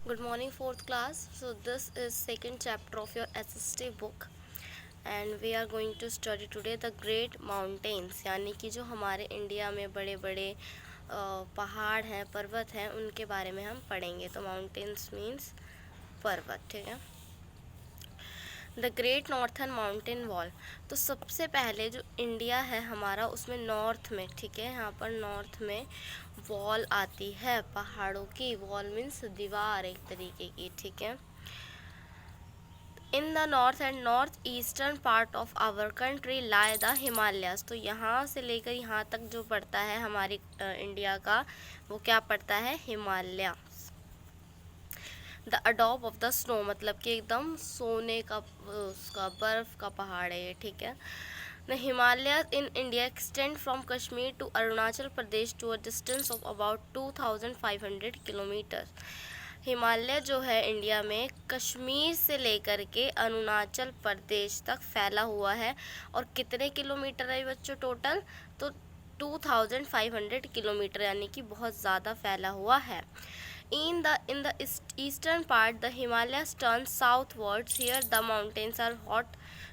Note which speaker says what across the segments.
Speaker 1: Good morning, fourth class. So this is second chapter of your SST book and we are going to study today the great mountains, यानी कि जो हमारे India में बड़े बड़े पहाड़ हैं, पर्वत हैं, उनके बारे में हम पढ़ेंगे। तो माउंटेन्स मीन्स पर्वत, ठीक है। The great northern mountain wall, तो सबसे पहले जो इंडिया है हमारा उसमें नॉर्थ में, ठीक है, यहाँ पर नॉर्थ में वॉल आती है पहाड़ों की। वॉल मीन्स दीवार एक तरीके की, ठीक है। In the north and north eastern part of our country lie the Himalayas, तो यहाँ से लेकर यहाँ तक जो पड़ता है हमारी इंडिया का, वो क्या पड़ता है, हिमालय। द अडॉप ऑफ द स्नो, मतलब कि एकदम सोने का उसका बर्फ का पहाड़ है ये, ठीक है। The Himalaya in India extend from Kashmir to Arunachal Pradesh to a distance of about 2500 kilometre. Himalaya जो है इंडिया में कश्मीर से लेकर के अरुणाचल प्रदेश तक फैला हुआ है। और कितने किलोमीटर है बच्चों टोटल, तो 2500 किलोमीटर, यानी कि बहुत ज़्यादा फैला हुआ है। In the eastern part, the Himalayas turn southwards. Here, the mountains are hot,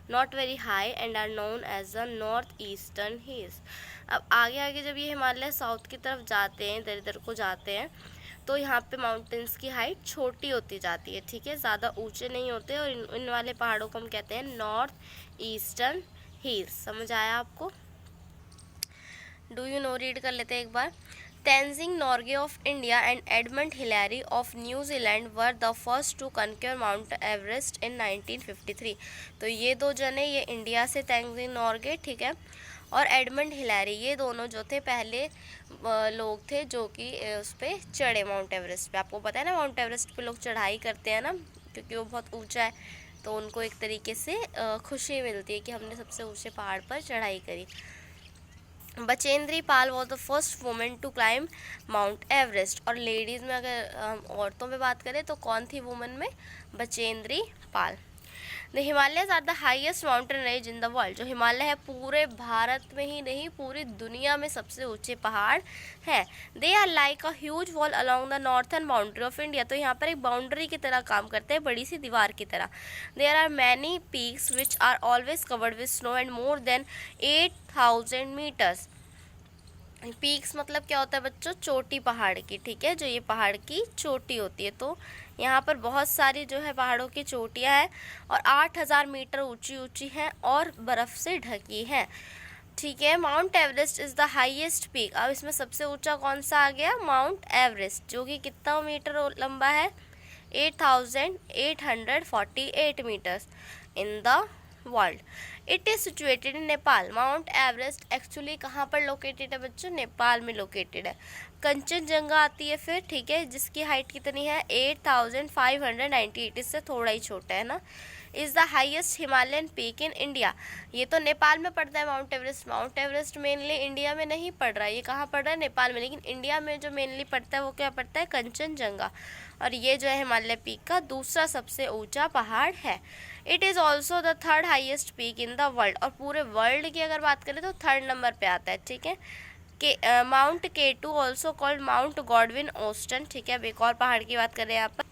Speaker 1: not very high, and are known as the northeastern hills. अब आगे आगे जब ये हिमालय साउथ की तरफ जाते हैं, इधर इधर को जाते हैं, तो यहाँ पे माउंटेन्स की हाइट छोटी होती जाती है, ठीक है, ज़्यादा ऊंचे नहीं होते। और इन वाले पहाड़ों को हम कहते हैं नॉर्थ ईस्टर्न हिल्स। समझ आया आपको? डू यू नो, रीड कर लेते हैं एक बार। Tenzing Norgay of India and Edmund Hillary of New Zealand were the first to conquer Mount Everest in 1953। तो ये दो जने, ये इंडिया से तेंजिंग नोर्गे, ठीक है, और एडमंड हिलैरी, ये दोनों जो थे पहले लोग थे जो कि उस पर चढ़े माउंट एवरेस्ट पे। आपको पता है ना, माउंट एवरेस्ट पे लोग चढ़ाई करते हैं ना, क्योंकि वो बहुत ऊंचा है, तो उनको एक तरीके से खुशी मिलती है कि हमने सबसे ऊंचे पहाड़ पर चढ़ाई करी। Bachendri Pal was the first women to climb Mount Everest. और लेडीज़ में अगर हम औरतों में बात करें तो कौन थी वुमेन में, Bachendri Pal. The Himalayas are the highest mountain range in the world, जो हिमालय है पूरे भारत में ही नहीं पूरी दुनिया में सबसे ऊंचे पहाड़ हैं। They are like a huge wall along the northern boundary of India, तो यहाँ पर एक बाउंड्री की तरह काम करते हैं, बड़ी सी दीवार की तरह। There are many peaks which are always covered with snow and more than 8000 metres. Peaks मतलब क्या होता है बच्चों, चोटी पहाड़ की, ठीक है, जो ये पहाड़ की चोटी होती है। तो यहाँ पर बहुत सारी जो है पहाड़ों की चोटियाँ हैं और 8000 मीटर ऊंची ऊंची हैं और बर्फ़ से ढकी हैं, ठीक है। Mount Everest is the highest peak. अब इसमें सबसे ऊंचा कौन सा आ गया, माउंट एवरेस्ट, जो कि कितना मीटर लंबा है, 8848 metres in the world. It is situated in Nepal. Mount Everest actually कहाँ पर लोकेटेड है बच्चों, नेपाल में लोकेटेड है। कंचनजंगा आती है फिर, ठीक है, जिसकी हाइट कितनी है, 8598, इससे थोड़ा ही छोटा है ना। Is the highest Himalayan peak in India, ये तो नेपाल में पड़ता है Mount Everest. Mount Everest mainly India में नहीं पड़ रहा है, ये कहाँ पड़ रहा है, नेपाल में। लेकिन इंडिया में जो मेनली पड़ता है वो क्या पड़ता है, कंचनजंगा। और ये जो है हिमालय पीक का दूसरा सबसे ऊंचा पहाड़ है। It is also the third highest peak in the world, और पूरे वर्ल्ड की अगर बात करें तो थर्ड नंबर पे आता है, ठीक है। के mount K2 also called Mount Godwin Austen, ठीक है। अब एक और पहाड़ की बात करें यहाँ पर,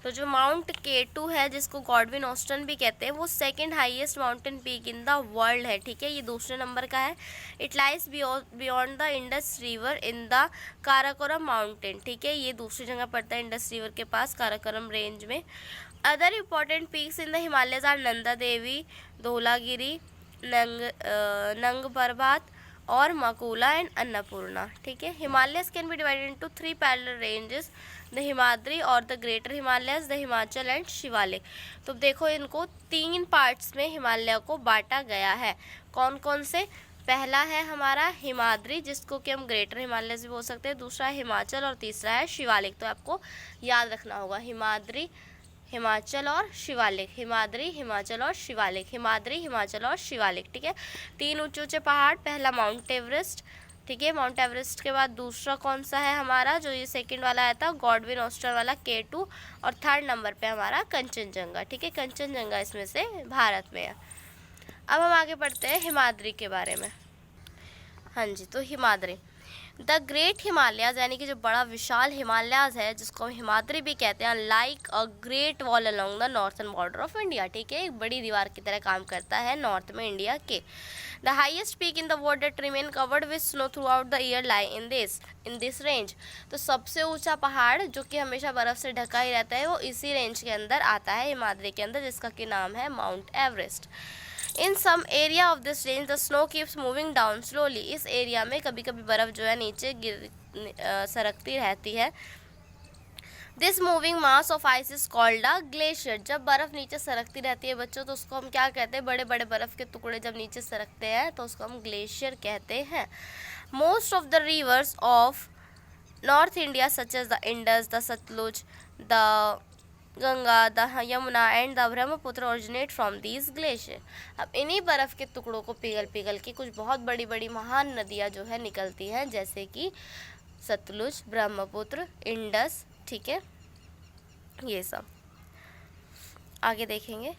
Speaker 1: तो जो माउंट K2 है जिसको गॉडविन ऑस्टन भी कहते हैं, वो second highest mountain peak in the world है, ठीक है, ये दूसरे नंबर का है। It lies beyond the Indus river in the Karakoram mountain, ठीक है, ये दूसरी जगह पड़ता है इंडस रिवर के पास, काराकोरम रेंज में। Other important peaks in the Himalayas are Nanda Devi, Dhaulagiri, Nanga Parbat और मकूला एंड अन्नपूर्णा, ठीक है। Himalayas can be divided into 3 parallel ranges, the Himadri और the greater Himalayas, the Himachal and Shivalik. तो देखो इनको 3 पार्ट्स में हिमालय को बांटा गया है। कौन कौन से, पहला है हमारा हिमाद्री, जिसको कि हम ग्रेटर हिमालयस भी बोल सकते हैं, दूसरा है हिमाचल और तीसरा है शिवालिक। तो आपको याद रखना होगा, हिमाद्री, हिमाचल और शिवालिक, हिमाद्री, हिमाचल और शिवालिक, हिमाद्री, हिमाचल और शिवालिक, ठीक है। 3 ऊंचे ऊंचे पहाड़, पहला माउंट एवरेस्ट, ठीक है, माउंट एवरेस्ट के बाद दूसरा कौन सा है हमारा, जो ये सेकंड वाला आया था गॉडविन ऑस्टन वाला K2, और थर्ड नंबर पे हमारा कंचनजंगा, ठीक है, कंचनजंगा इसमें से भारत में है। अब हम आगे बढ़ते हैं हिमाद्री के बारे में। हाँ जी, तो हिमाद्री, द ग्रेट हिमालयाज यानी कि जो बड़ा विशाल हिमालयाज है, जिसको हम हिमाद्री भी कहते हैं, like a great wall along the northern border of India, ठीक है, एक बड़ी दीवार की तरह काम करता है नॉर्थ में इंडिया के। The highest peak in the world that remain covered with snow through out the year lie in this range. तो सबसे ऊंचा पहाड़ जो कि हमेशा बर्फ से ढका ही रहता है, वो इसी रेंज के अंदर आता है, हिमाद्री के अंदर, जिसका कि नाम है Mount Everest. In some area of this range the snow keeps moving down slowly. इस एरिया में कभी कभी बर्फ जो है नीचे सरकती रहती है। This moving mass of ice is called a glacier. जब बर्फ नीचे सरकती रहती है बच्चों, तो उसको हम क्या कहते हैं, बड़े बड़े बर्फ के टुकड़े जब नीचे सरकते हैं तो उसको हम ग्लेशियर कहते हैं। Most of the rivers of north India such as the Indus, the Sutlej, the Ganga, the Yamuna and the Brahmaputra originate from these glacier. अब इन्हीं बर्फ़ के टुकड़ों को पिघल पिघल के कुछ बहुत बड़ी बड़ी महान नदियाँ जो है निकलती हैं, जैसे कि सतलुज, ब्रह्मपुत्र, इंडस, ठीक है, ये सब आगे देखेंगे।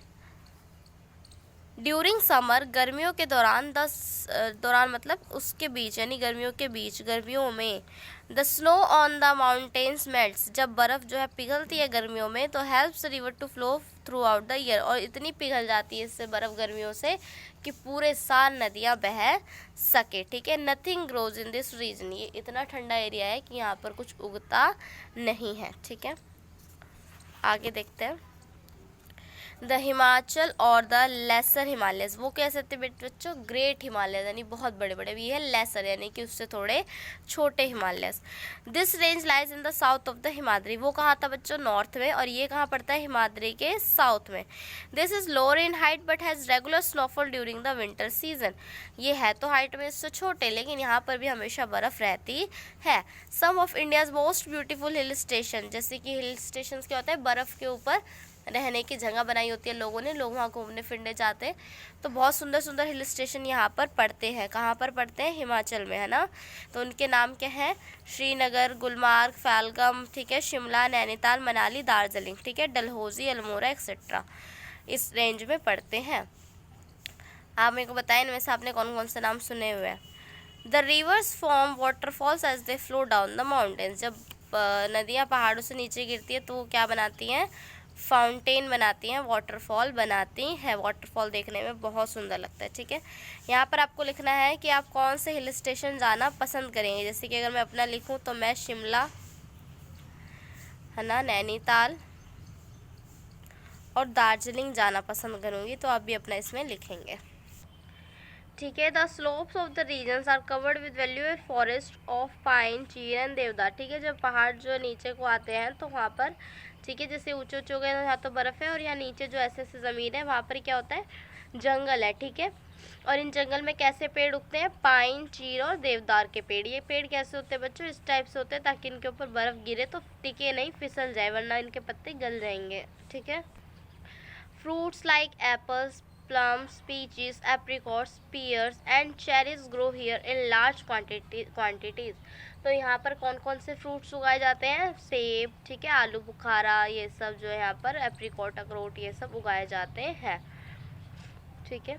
Speaker 1: ड्यूरिंग समर, गर्मियों के दौरान मतलब उसके बीच, यानी गर्मियों के बीच, गर्मियों में, the snow on the mountains melts. जब बर्फ़ जो है पिघलती है गर्मियों में, तो helps river to flow throughout the year. और इतनी पिघल जाती है इससे बर्फ़ गर्मियों से कि पूरे साल नदियाँ बह सके, ठीक है। Nothing grows in this region. ये इतना ठंडा एरिया है कि यहाँ पर कुछ उगता नहीं है, ठीक है। आगे देखते हैं। द हिमाचल और द लेसर हिमालयस, वो कैसे थे बच्चों, ग्रेट हिमालय यानी बहुत बड़े बड़े, भी है लेसर यानी कि उससे थोड़े छोटे Himalayas. This range lies in the south of the Himadri. वो कहाँ था बच्चों, नॉर्थ में, और ये कहाँ पड़ता है, हिमाद्री के साउथ में। This is lower in height but has regular snowfall during the winter season. ये है तो हाइट में इससे छोटे, लेकिन यहाँ पर भी हमेशा बर्फ़ रहती है। Some of India's most beautiful hill station, जैसे कि हिल स्टेशन क्या होता है, बर्फ़ के ऊपर रहने की जगह बनाई होती है लोगों ने, लोग वहाँ घूमने फिरने जाते हैं, तो बहुत सुंदर सुंदर हिल स्टेशन यहाँ पर पड़ते हैं। कहाँ पर पड़ते हैं, हिमाचल में, है ना। तो उनके नाम क्या हैं, श्रीनगर, गुलमार्ग, फैलगम, ठीक है, शिमला, नैनीताल, मनाली, दार्जिलिंग, ठीक है, डलहौजी, अल्मोड़ा एक्सेट्रा इस रेंज में पड़ते हैं। आप मेरे को बताएं इनमें से आपने कौन कौन से नाम सुने हुए हैं। The rivers form waterfalls as they flow down the mountains. जब नदियाँ पहाड़ों से नीचे गिरती है तो वो क्या बनाती हैं, फाउंटेन बनाती हैं, वाटरफॉल बनाती हैं। वाटरफॉल देखने में बहुत सुंदर लगता है, ठीक है। यहाँ पर आपको लिखना है कि आप कौन से हिल स्टेशन जाना पसंद करेंगे। जैसे कि अगर मैं अपना लिखूँ तो मैं शिमला, है ना, नैनीताल और दार्जिलिंग जाना पसंद करूँगी, तो आप भी अपना इसमें लिखेंगे, ठीक है। The slopes of the regions are covered with valuable forest of pine, chir and deodar, ठीक है। जब पहाड़ जो नीचे को आते हैं तो वहाँ पर, ठीक है, जैसे ऊंचे ऊंचे हो गए यहाँ तो बर्फ़ है, और यहाँ नीचे जो ऐसे ऐसे ज़मीन है वहाँ पर क्या होता है, जंगल है, ठीक है। और इन जंगल में कैसे पेड़ उगते हैं, पाइन, चीर और देवदार के पेड़। ये पेड़ कैसे होते हैं बच्चों, इस टाइप से होते हैं ताकि इनके ऊपर बर्फ़ गिरे तो टिके नहीं, फिसल जाए, वरना इनके पत्ते गल जाएंगे, ठीक है। Fruits like apples, plums, peaches, apricots, pears and cherries grow here in large quantities. तो यहाँ पर कौन कौन से फ्रूट्स उगाए जाते हैं, सेब, ठीक है, आलू बुखारा, ये सब जो है यहाँ पर, एप्रिकॉट, अखरोट, ये सब उगाए जाते हैं, ठीक है।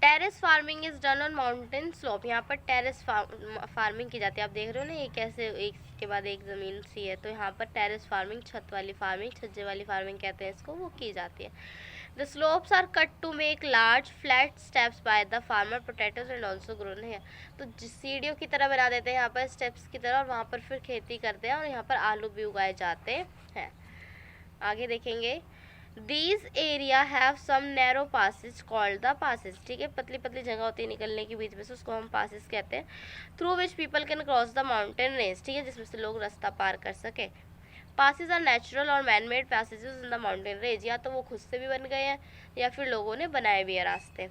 Speaker 1: Terrace farming is done on mountain slope. यहाँ पर टेरेस फार्मिंग की जाती है। आप देख रहे हो ना, ये कैसे एक के बाद एक ज़मीन सी है, तो यहाँ पर टेरेस फार्मिंग, छत वाली फार्मिंग, छज्जे वाली फार्मिंग कहते हैं इसको, वो की जाती है। The slopes are cut to make large flat steps by the farmer, potatoes and also grown है। तो सीढ़ियों की तरह बना देते हैं यहाँ पर, स्टेप्स की तरह, और वहाँ पर फिर खेती करते हैं, और यहाँ पर आलू भी उगाए जाते हैं। आगे देखेंगे। These area have some narrow passes called the passes, ठीक है, पतली पतली जगह होती है निकलने के बीच में से, उसको हम passes कहते हैं। Through which people can cross the mountain range, ठीक है, जिसमें से लोग रास्ता पार कर सके। Passes are natural और man-made passages in the mountain range, या तो वो खुद से भी बन गए हैं या फिर लोगों ने बनाए भी है रास्ते।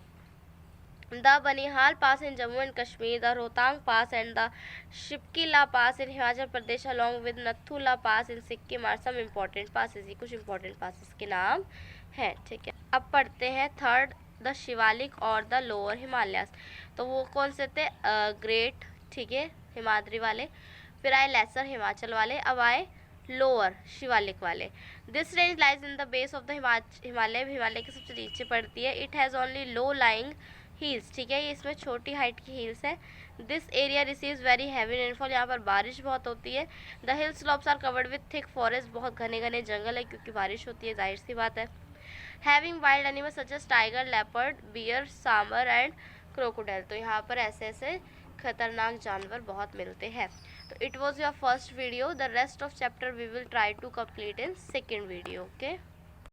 Speaker 1: The Banihal Pass in Jammu and Kashmir, the Rohtang Pass and the Shipkila Pass in Himachal Pradesh along with Nathula Pass in Sikkim are some important passes। ये कुछ important passes के नाम हैं, ठीक है। अब पढ़ते हैं थर्ड, द शिवालिक और द लोअर हिमालयास। तो वो कौन से थे, ग्रेट, ठीक है, हिमाद्री वाले, फिर आए लेसर, हिमाचल वाले, अब आए लोअर, शिवालिक वाले। This range lies in the base of the Himalaya, Himalaya के सबसे नीचे पड़ती है। It has only low lying hills, ठीक है, ये इसमें छोटी हाइट की हील्स है। This area receives very heavy rainfall, यहाँ पर बारिश बहुत होती है। The hill slopes are covered with thick forest, बहुत घने घने जंगल है क्योंकि बारिश होती है, जाहिर सी बात है। Having wild animal such as tiger, leopard, bear, sambar and crocodile, तो यहाँ पर ऐसे ऐसे खतरनाक जानवर बहुत मिलते हैं। तो it was your first video, the rest of chapter we will try to complete in second video. Okay.